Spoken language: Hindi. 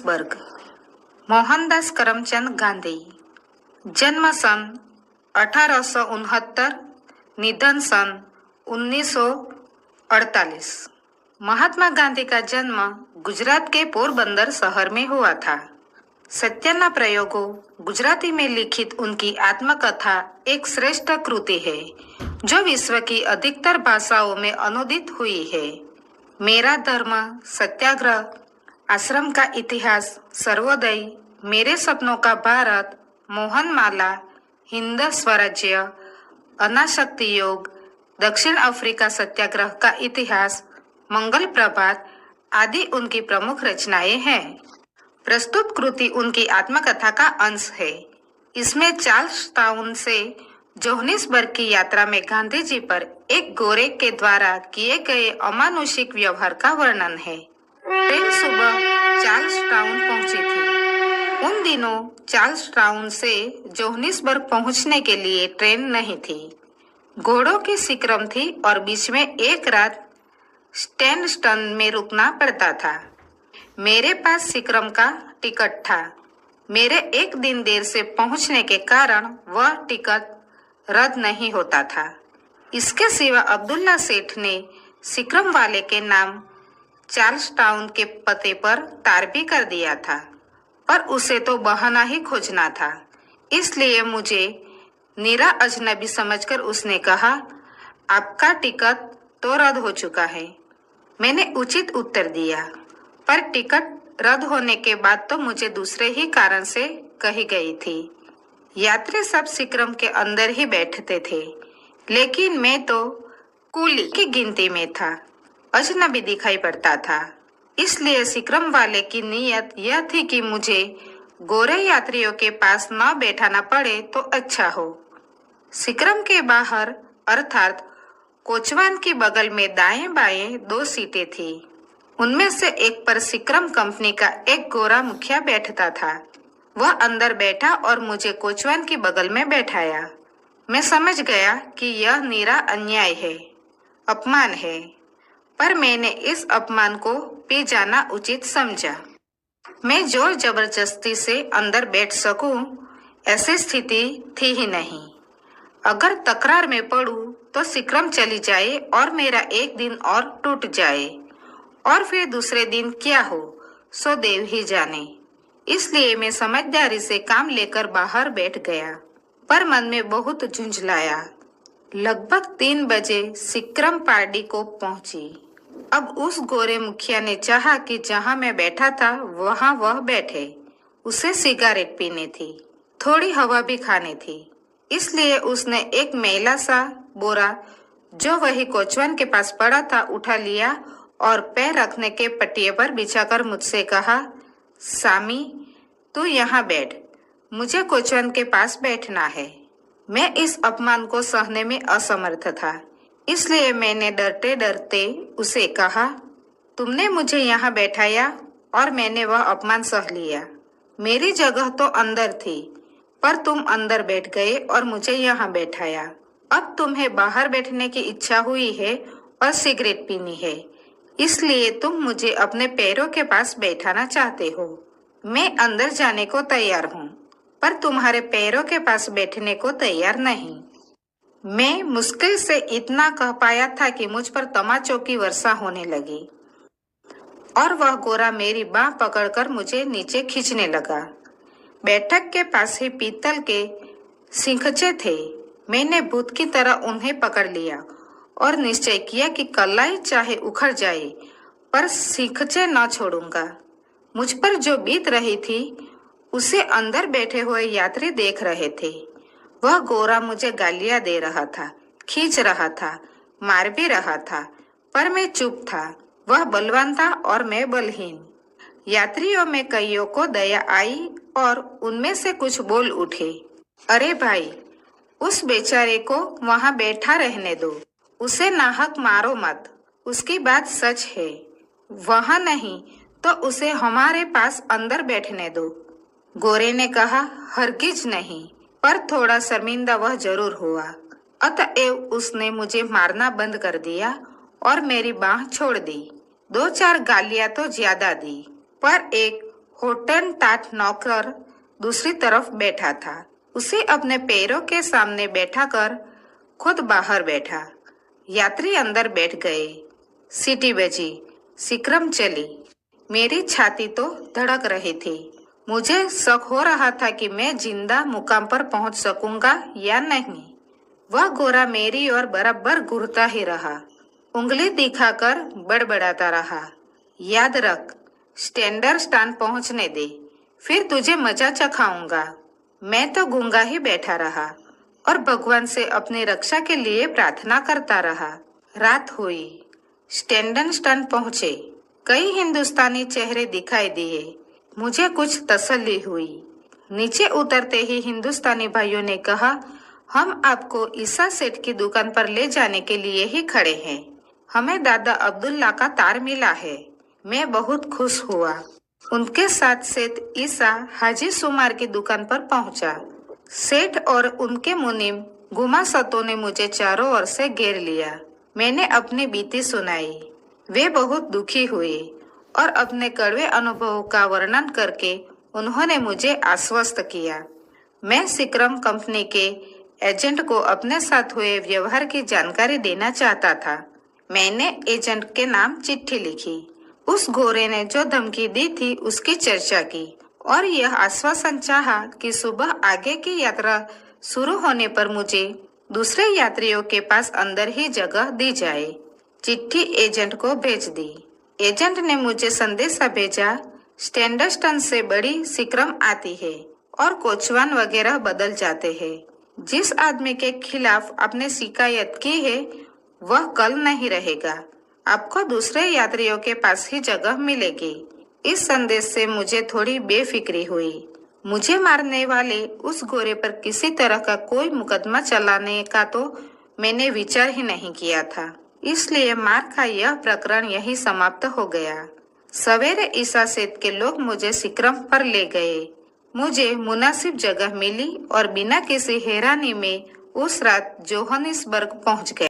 जोहानिसबर्ग। मोहनदास करमचंद गांधी। जन्म सन 1869, निधन सन 1948। महात्मा गांधी का जन्म गुजरात के पोरबंदर शहर में हुआ था। सत्याना प्रयोगों गुजराती में लिखित उनकी आत्मकथा एक श्रेष्ठ कृति है जो विश्व की अधिकतर भाषाओं में अनुदित हुई है। मेरा धर्म, सत्याग्रह, आश्रम का इतिहास, सर्वोदय, मेरे सपनों का भारत, मोहनमाला, हिंद स्वराज्य, अनाशक्ति योग, दक्षिण अफ्रीका सत्याग्रह का इतिहास, मंगल प्रभात आदि उनकी प्रमुख रचनाएं हैं। प्रस्तुत कृति उनकी आत्मकथा का अंश है। इसमें चार्ल्स टाउन से जोहानिसबर्ग की यात्रा में गांधी जी पर एक गोरे के द्वारा किए गए अमानुषिक व्यवहार का वर्णन है। ट्रेन सुबह चार्ल्स टाउन पहुंची थी। उन दिनों चार्ल्स टाउन से जोहानिसबर्ग पहुंचने के लिए ट्रेन नहीं थी। घोड़ों की सिक्रम थी और बीच में एक रात स्टैंडस्टन में रुकना पड़ता था। मेरे पास सिक्रम का टिकट था। मेरे एक दिन देर से पहुंचने के कारण वह टिकट रद्द नहीं होता था। इसके सिवा अब्दुल्ला सेठ ने सिक्रम वाले के नाम चार्ल्स टाउन के पते पर तार भी कर दिया था, पर उसे तो बहाना ही खोजना था। इसलिए मुझे नीरा अजनबी समझकर उसने कहा, आपका टिकट तो रद्द हो चुका है। मैंने उचित उत्तर दिया, पर टिकट रद्द होने के बाद तो मुझे दूसरे ही कारण से कही गई थी। यात्री सब सिक्रम के अंदर ही बैठते थे, लेकिन मैं तो कुली की गिनती में था, अजनबी दिखाई पड़ता था। इसलिए सिक्रम वाले की नीयत यह थी कि मुझे गोरे यात्रियों के पास न बैठाना पड़े तो अच्छा हो। सिक्रम के बाहर अर्थात कोचवान की बगल में दाएं बाएं 2 सीटें थी। उनमें से एक पर सिक्रम कंपनी का एक गोरा मुखिया बैठता था। वह अंदर बैठा और मुझे कोचवान की बगल में बैठाया। मैं समझ गया कि यह नीरा अन्याय है, अपमान है, पर मैंने इस अपमान को पी जाना उचित समझा। मैं जोर जबरदस्ती से अंदर बैठ सकूं, ऐसी स्थिति थी ही नहीं। अगर तकरार में पड़ूं तो सिक्रम चली जाए और मेरा एक दिन और टूट जाए, और फिर दूसरे दिन क्या हो सो देव ही जाने। इसलिए मैं समझदारी से काम लेकर बाहर बैठ गया, पर मन में बहुत झुंझलाया। लगभग 3 बजे सिक्रम पार्टी को पहुंची। अब उस गोरे मुखिया ने चाहा कि जहां मैं बैठा था वहां वह बैठे। उसे सिगारेट पीनी थी, थोड़ी हवा भी खानी थी। इसलिए उसने एक मैला सा बोरा जो वही कोचवान के पास पड़ा था उठा लिया और पैर रखने के पटिये पर बिछाकर मुझसे कहा, सामी तू यहाँ बैठ, मुझे कोचवान के पास बैठना है। मैं इस अपमान को सहने में असमर्थ था, इसलिए मैंने डरते डरते उसे कहा, तुमने मुझे यहाँ बैठाया और मैंने वह अपमान सह लिया। मेरी जगह तो अंदर थी, पर तुम अंदर बैठ गए और मुझे यहाँ बैठाया। अब तुम्हें बाहर बैठने की इच्छा हुई है और सिगरेट पीनी है, इसलिए तुम मुझे अपने पैरों के पास बैठाना चाहते हो। मैं अंदर जाने को तैयार हूँ, पर तुम्हारे पैरों के पास बैठने को तैयार नहीं। मैं मुश्किल से इतना कह पाया था कि मुझ पर तमाचों की वर्षा होने लगी और वह गोरा मेरी बाह पकड़कर मुझे नीचे खींचने लगा। बैठक के पास ही पीतल के सिंखचे थे। मैंने भूत की तरह उन्हें पकड़ लिया और निश्चय किया कि कलाई चाहे उखड़ जाए, पर सिंखचे न छोड़ूंगा। मुझ पर जो बीत रही थी उसे अंदर बैठे हुए यात्री देख रहे थे। वह गोरा मुझे गालियां दे रहा था, खींच रहा था, मार भी रहा था, पर मैं चुप था। वह बलवान था और मैं बलहीन। यात्रियों में कईयों को दया आई और उनमें से कुछ बोल उठे, अरे भाई, उस बेचारे को वहां बैठा रहने दो, उसे नाहक मारो मत, उसकी बात सच है। वहां नहीं तो उसे हमारे पास अंदर बैठने दो। गोरे ने कहा, हरगिज नहीं, पर थोड़ा शर्मिंदा वह जरूर हुआ। अतएव उसने मुझे मारना बंद कर दिया और मेरी बाह छोड़ दी। 2-4 गालियां तो ज्यादा दी, पर एक होटनटाट नौकर दूसरी तरफ बैठा था। उसे अपने पैरों के सामने बैठा कर खुद बाहर बैठा। यात्री अंदर बैठ गए। सीटी बजी, सिक्रम चली। मेरी छाती तो धड़क रही थी। मुझे शक हो रहा था कि मैं जिंदा मुकाम पर पहुंच सकूंगा या नहीं। वह गोरा मेरी ओर बराबर घूरता ही रहा, उंगली दिखाकर बड़बड़ाता रहा। याद रख, स्टैंडर्ड स्टैंड पहुंचने दे, फिर तुझे मजा चखाऊंगा। मैं तो गूंगा ही बैठा रहा और भगवान से अपनी रक्षा के लिए प्रार्थना करता रहा। रात हुई। स्टैंडर्ड स्टैंड पहुंचे। कई हिंदुस्तानी चेहरे दिखाई दिए। मुझे कुछ तसल्ली हुई। नीचे उतरते ही हिंदुस्तानी भाइयों ने कहा, हम आपको ईसा सेठ की दुकान पर ले जाने के लिए ही खड़े हैं। हमें दादा अब्दुल्ला का तार मिला है। मैं बहुत खुश हुआ। उनके साथ सेठ ईसा हाजी सुमार की दुकान पर पहुंचा। सेठ और उनके मुनीम गुमासतों ने मुझे चारों ओर से घेर लिया। मैंने अपनी बीती सुनाई। वे बहुत दुखी हुए और अपने कड़वे अनुभवों का वर्णन करके उन्होंने मुझे आश्वस्त किया। मैं सिक्रम कंपनी के एजेंट को अपने साथ हुए व्यवहार की जानकारी देना चाहता था। मैंने एजेंट के नाम चिट्ठी लिखी। उस गोरे ने जो धमकी दी थी उसकी चर्चा की और यह आश्वासन चाहा कि सुबह आगे की यात्रा शुरू होने पर मुझे दूसरे यात्रियों के पास अंदर ही जगह दी जाए। चिट्ठी एजेंट को भेज दी। एजेंट ने मुझे संदेशा भेजा, स्टैंडर्ड से बड़ी सिक्रम आती है और कोचवान वगैरह बदल जाते हैं। जिस आदमी के खिलाफ आपने शिकायत की है वह कल नहीं रहेगा। आपको दूसरे यात्रियों के पास ही जगह मिलेगी। इस संदेश से मुझे थोड़ी बेफिक्री हुई। मुझे मारने वाले उस गोरे पर किसी तरह का कोई मुकदमा चलाने का तो मैंने विचार ही नहीं किया था। इसलिए मार का यह प्रकरण यही समाप्त हो गया। सवेरे ईसा सेठ के लोग मुझे सिक्रम पर ले गए। मुझे मुनासिब जगह मिली और बिना किसी हैरानी में उस रात जोहानिसबर्ग पहुंच गए।